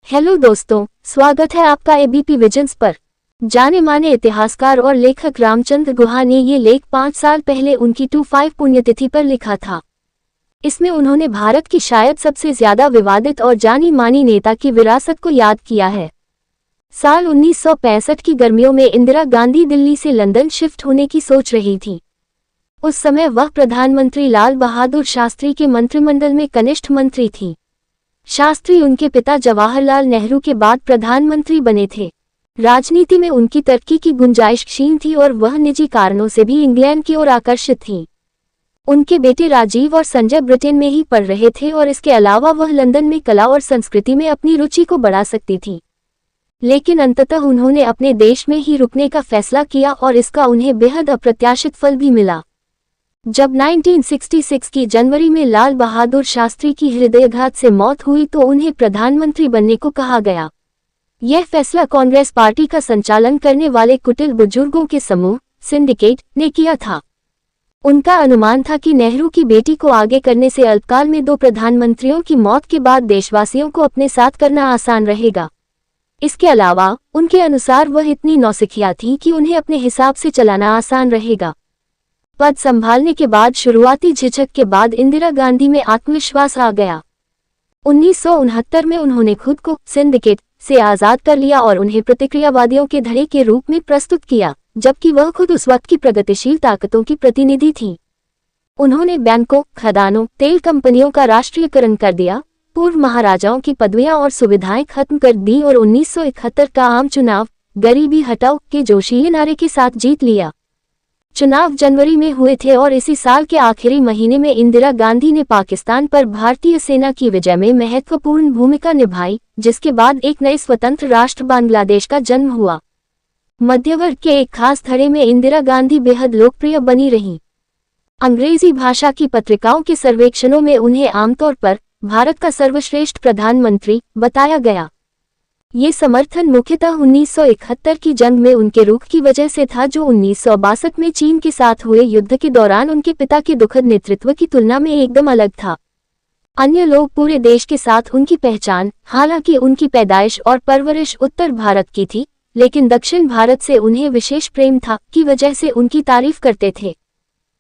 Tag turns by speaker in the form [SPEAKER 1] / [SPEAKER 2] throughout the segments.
[SPEAKER 1] Hello दोस्तों, स्वागत है आपका एबीपी विजन्स पर। जाने माने इतिहासकार और लेखक रामचंद्र गुहा ने ये लेख 5 साल पहले उनकी 25 पुण्यतिथि पर लिखा था। इसमें उन्होंने भारत की शायद सबसे ज्यादा विवादित और जानी मानी नेता की विरासत को याद किया है। साल 1965 की गर्मियों में इंदिरा गांधी दिल्ली से लंदन शिफ्ट होने की सोच रही थी। उस समय वह प्रधानमंत्री लाल बहादुर शास्त्री के मंत्रिमंडल में कनिष्ठ मंत्री थी। शास्त्री उनके पिता जवाहरलाल नेहरू के बाद प्रधानमंत्री बने थे। राजनीति में उनकी तरक्की की गुंजाइश क्षीण थी और वह निजी कारणों से भी इंग्लैंड की ओर आकर्षित थीं। उनके बेटे राजीव और संजय ब्रिटेन में ही पढ़ रहे थे और इसके अलावा वह लंदन में कला और संस्कृति में अपनी रुचि को बढ़ा सकती थी। लेकिन अंततः उन्होंने अपने देश में ही रुकने का फैसला किया और इसका उन्हें बेहद अप्रत्याशित फल भी मिला। जब 1966 की जनवरी में लाल बहादुर शास्त्री की हृदयाघात से मौत हुई तो उन्हें प्रधानमंत्री बनने को कहा गया। यह फैसला कांग्रेस पार्टी का संचालन करने वाले कुटिल बुजुर्गों के समूह सिंडिकेट ने किया था। उनका अनुमान था कि नेहरू की बेटी को आगे करने से अल्पकाल में 2 प्रधानमंत्रियों की मौत के बाद देशवासियों को अपने साथ करना आसान रहेगा। इसके अलावा उनके अनुसार वह इतनी नौसिखिया थी कि उन्हें अपने हिसाब से चलाना आसान रहेगा। पद संभालने के बाद शुरुआती झिझक के बाद इंदिरा गांधी में आत्मविश्वास आ गया। 1969 में उन्होंने खुद को सिंडिकेट से आजाद कर लिया और उन्हें प्रतिक्रियावादियों के धड़े के रूप में प्रस्तुत किया, जबकि वह खुद उस वक्त की प्रगतिशील ताकतों की प्रतिनिधि थी। उन्होंने बैंकों, खदानों, तेल कंपनियों का राष्ट्रीयकरण कर दिया, पूर्व महाराजाओं की पदवियां और सुविधाएं खत्म कर दी और 1971 का आम चुनाव गरीबी हटाओ के जोशीले नारे के साथ जीत लिया। चुनाव जनवरी में हुए थे और इसी साल के आखिरी महीने में इंदिरा गांधी ने पाकिस्तान पर भारतीय सेना की विजय में महत्वपूर्ण भूमिका निभाई, जिसके बाद एक नए स्वतंत्र राष्ट्र बांग्लादेश का जन्म हुआ। मध्यवर्ग के एक खास धड़े में इंदिरा गांधी बेहद लोकप्रिय बनी रहीं। अंग्रेजी भाषा की पत्रिकाओं के सर्वेक्षणों में उन्हें आमतौर पर भारत का सर्वश्रेष्ठ प्रधानमंत्री बताया गया। ये समर्थन मुख्यतः 1971 की जंग में उनके रुख की वजह से था, जो 1962 में चीन के साथ हुए युद्ध के दौरान उनके पिता के दुखद नेतृत्व की तुलना में एकदम अलग था। अन्य लोग पूरे देश के साथ उनकी पहचान, हालांकि उनकी पैदाइश और परवरिश उत्तर भारत की थी, लेकिन दक्षिण भारत से उन्हें विशेष प्रेम था की वजह से उनकी तारीफ करते थे।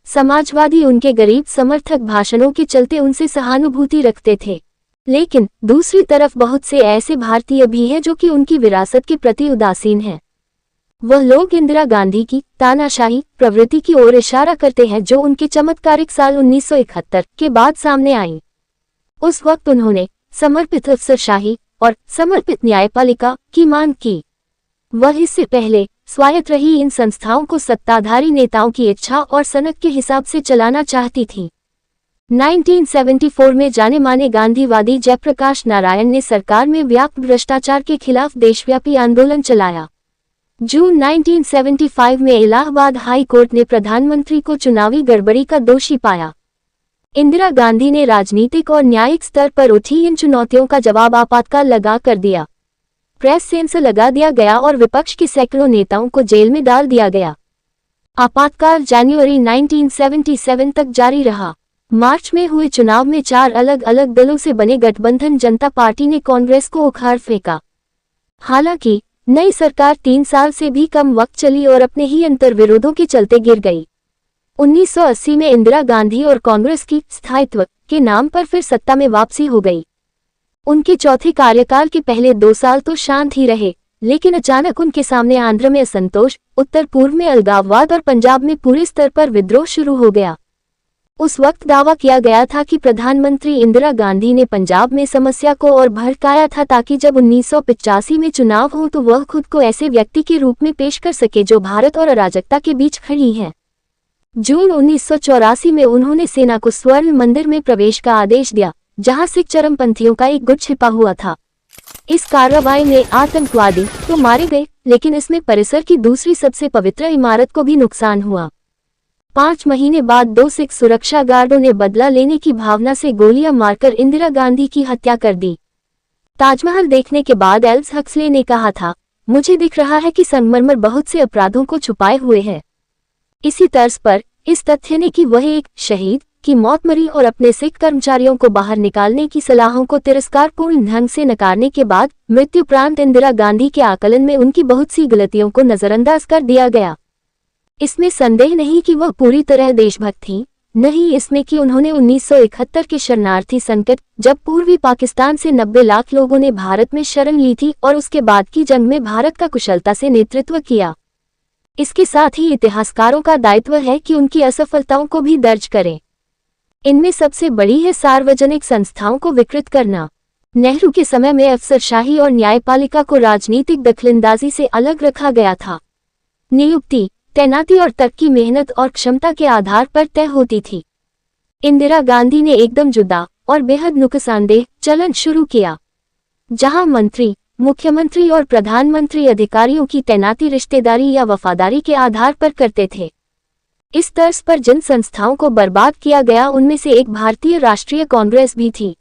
[SPEAKER 1] समाजवादी उनके गरीब समर्थक भाषणों के चलते उनसे सहानुभूति रखते थे। लेकिन दूसरी तरफ बहुत से ऐसे भारतीय भी हैं जो कि उनकी विरासत के प्रति उदासीन हैं। वह लोग इंदिरा गांधी की तानाशाही प्रवृत्ति की ओर इशारा करते हैं जो उनके चमत्कारिक साल 1971 के बाद सामने आई। उस वक्त उन्होंने समर्पित अफसरशाही और समर्पित न्यायपालिका की मांग की। वह इससे पहले स्वायत्त रही इन संस्थाओं को सत्ताधारी नेताओं की इच्छा और सनक के हिसाब से चलाना चाहती थी। 1974 में जाने माने गांधीवादी जयप्रकाश नारायण ने सरकार में व्याप्त भ्रष्टाचार के खिलाफ देशव्यापी आंदोलन चलाया। जून 1975 में इलाहाबाद हाई कोर्ट ने प्रधानमंत्री को चुनावी गड़बड़ी का दोषी पाया। इंदिरा गांधी ने राजनीतिक और न्यायिक स्तर पर उठी इन चुनौतियों का जवाब आपातकाल लगा कर दिया। प्रेस सेंसर लगा दिया गया और विपक्ष के सैकड़ों नेताओं को जेल में डाल दिया गया। आपातकाल जनवरी 1977 तक जारी रहा। मार्च में हुए चुनाव में 4 अलग अलग दलों से बने गठबंधन जनता पार्टी ने कांग्रेस को उखाड़ फेंका। हालांकि नई सरकार 3 साल से भी कम वक्त चली और अपने ही अंतर्विरोधों के चलते गिर गई। 1980 में इंदिरा गांधी और कांग्रेस की स्थायित्व के नाम पर फिर सत्ता में वापसी हो गई। उनके चौथे कार्यकाल के पहले 2 साल तो शांत ही रहे, लेकिन अचानक उनके सामने आंध्र में असंतोष, उत्तर पूर्व में अलगाववाद और पंजाब में पूरे स्तर पर विद्रोह शुरू हो गया। उस वक्त दावा किया गया था कि प्रधानमंत्री इंदिरा गांधी ने पंजाब में समस्या को और भड़काया था ताकि जब 1985 में चुनाव हो तो वह खुद को ऐसे व्यक्ति के रूप में पेश कर सके जो भारत और अराजकता के बीच खड़ी हैं। जून 1984 में उन्होंने सेना को स्वर्ण मंदिर में प्रवेश का आदेश दिया, जहां सिख चरमपंथियों का एक गुट छिपा हुआ था। इस कार्रवाई में आतंकवादी तो मारे गए, लेकिन इसमें परिसर की दूसरी सबसे पवित्र इमारत को भी नुकसान हुआ। 5 महीने बाद 2 सिख सुरक्षा गार्डों ने बदला लेने की भावना से गोलियां मारकर इंदिरा गांधी की हत्या कर दी। ताजमहल देखने के बाद एल्स हक्सले ने कहा था, मुझे दिख रहा है कि संगमरमर बहुत से अपराधों को छुपाए हुए है। इसी तर्ज पर इस तथ्य ने कि वह एक शहीद की मौत मरी और अपने सिख कर्मचारियों को बाहर निकालने की सलाहों को तिरस्कारपूर्ण ढंग से नकारने के बाद मृत्युपरांत इंदिरा गांधी के आकलन में उनकी बहुत सी गलतियों को नजरअंदाज कर दिया गया। इसमें संदेह नहीं कि वह पूरी तरह देशभक्त थीं, नहीं इसमें कि उन्होंने 1971 के शरणार्थी संकट, जब पूर्वी पाकिस्तान से 90 लाख लोगों ने भारत में शरण ली थी और उसके बाद की जंग में भारत का कुशलता से नेतृत्व किया। इसके साथ ही इतिहासकारों का दायित्व है कि उनकी असफलताओं को भी दर्ज करें। इनमें सबसे बड़ी है सार्वजनिक संस्थाओं को विकृत करना। नेहरू के समय में अफसरशाही और न्यायपालिका को राजनीतिक दखलंदाजी से अलग रखा गया था। नियुक्ति, तैनाती और तक की मेहनत और क्षमता के आधार पर तय होती थी। इंदिरा गांधी ने एकदम जुदा और बेहद नुकसानदेह चलन शुरू किया, जहां मंत्री, मुख्यमंत्री और प्रधानमंत्री अधिकारियों की तैनाती रिश्तेदारी या वफादारी के आधार पर करते थे। इस तर्ज पर जिन संस्थाओं को बर्बाद किया गया उनमें से एक भारतीय राष्ट्रीय कांग्रेस भी थी।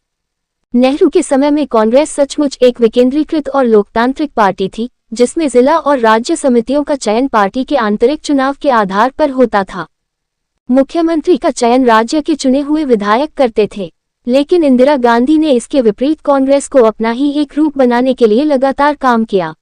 [SPEAKER 1] नेहरू के समय में कांग्रेस सचमुच एक विकेंद्रीकृत और लोकतांत्रिक पार्टी थी, जिसमें जिला और राज्य समितियों का चयन पार्टी के आंतरिक चुनाव के आधार पर होता था। मुख्यमंत्री का चयन राज्य के चुने हुए विधायक करते थे, लेकिन इंदिरा गांधी ने इसके विपरीत कांग्रेस को अपना ही एक रूप बनाने के लिए लगातार काम किया।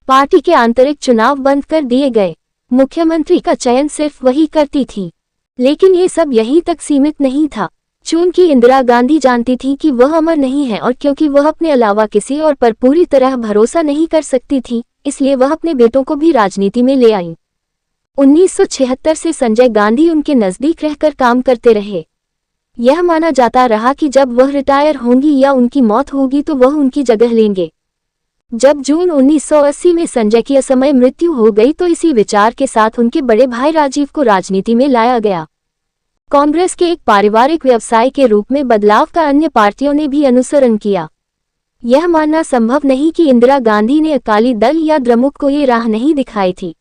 [SPEAKER 1] पार्टी के आंतरिक चुनाव बंद कर दिए गए, मुख्यमंत्री का चयन सिर्फ वही करती थी। लेकिन ये सब यहीं तक सीमित नहीं था। चूंकि इंदिरा गांधी जानती थी कि वह अमर नहीं है और क्योंकि वह अपने अलावा किसी और पर पूरी तरह भरोसा नहीं कर सकती थी, इसलिए वह अपने बेटों को भी राजनीति में ले आई। 1976 से संजय गांधी उनके नजदीक रहकर काम करते रहे। यह माना जाता रहा कि जब वह रिटायर होंगी या उनकी मौत होगी तो वह उनकी जगह लेंगे। जब जून 1980 में संजय की असमय मृत्यु हो गई तो इसी विचार के साथ उनके बड़े भाई राजीव को राजनीति में लाया गया। कांग्रेस के एक पारिवारिक व्यवसाय के रूप में बदलाव का अन्य पार्टियों ने भी अनुसरण किया। यह मानना संभव नहीं कि इंदिरा गांधी ने अकाली दल या द्रमुक को ये राह नहीं दिखाई थी।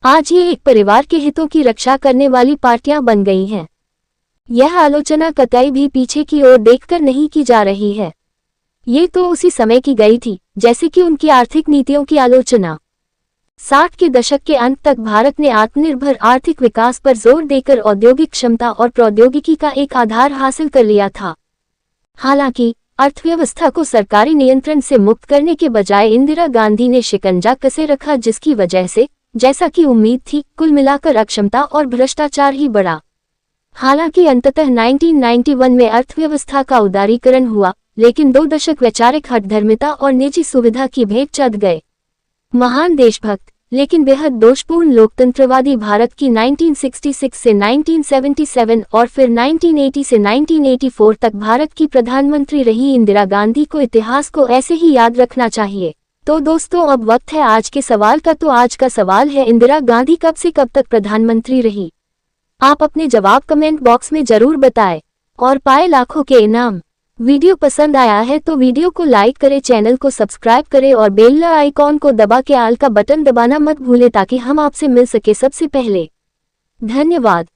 [SPEAKER 1] आज ये एक परिवार के हितों की रक्षा करने वाली पार्टियां बन गई हैं। यह आलोचना कतई भी पीछे की ओर देखकर नहीं की जा रही है। ये तो उसी समय की गई थी जैसे कि उनकी आर्थिक नीतियों की आलोचना। 60 के दशक के अंत तक भारत ने आत्मनिर्भर आर्थिक विकास पर जोर देकर औद्योगिक क्षमता और प्रौद्योगिकी का एक आधार हासिल कर लिया था। हालांकि अर्थव्यवस्था को सरकारी नियंत्रण से मुक्त करने के बजाय इंदिरा गांधी ने शिकंजा कसे रखा, जिसकी वजह से, जैसा कि उम्मीद थी, कुल मिलाकर अक्षमता और भ्रष्टाचार ही बढ़ा। हालांकि अंततः 1991 में अर्थव्यवस्था का उदारीकरण हुआ, लेकिन 2 दशक वैचारिक हठधर्मिता और निजी सुविधा की भेंट चढ़ गए। महान देशभक्त लेकिन बेहद दोषपूर्ण लोकतंत्रवादी भारत की 1966 से 1977 और फिर 1980 से 1984 तक भारत की प्रधानमंत्री रही इंदिरा गांधी को इतिहास को ऐसे ही याद रखना चाहिए। तो दोस्तों, अब वक्त है आज के सवाल का। तो आज का सवाल है, इंदिरा गांधी कब से कब तक प्रधानमंत्री रही? आप अपने जवाब कमेंट बॉक्स में जरूर बताएं और पाए लाखों के इनाम। वीडियो पसंद आया है तो वीडियो को लाइक करें, चैनल को सब्सक्राइब करें और बेल आइकॉन को दबा के आल का बटन दबाना मत भूलें ताकि हम आपसे मिल सके सबसे पहले। धन्यवाद।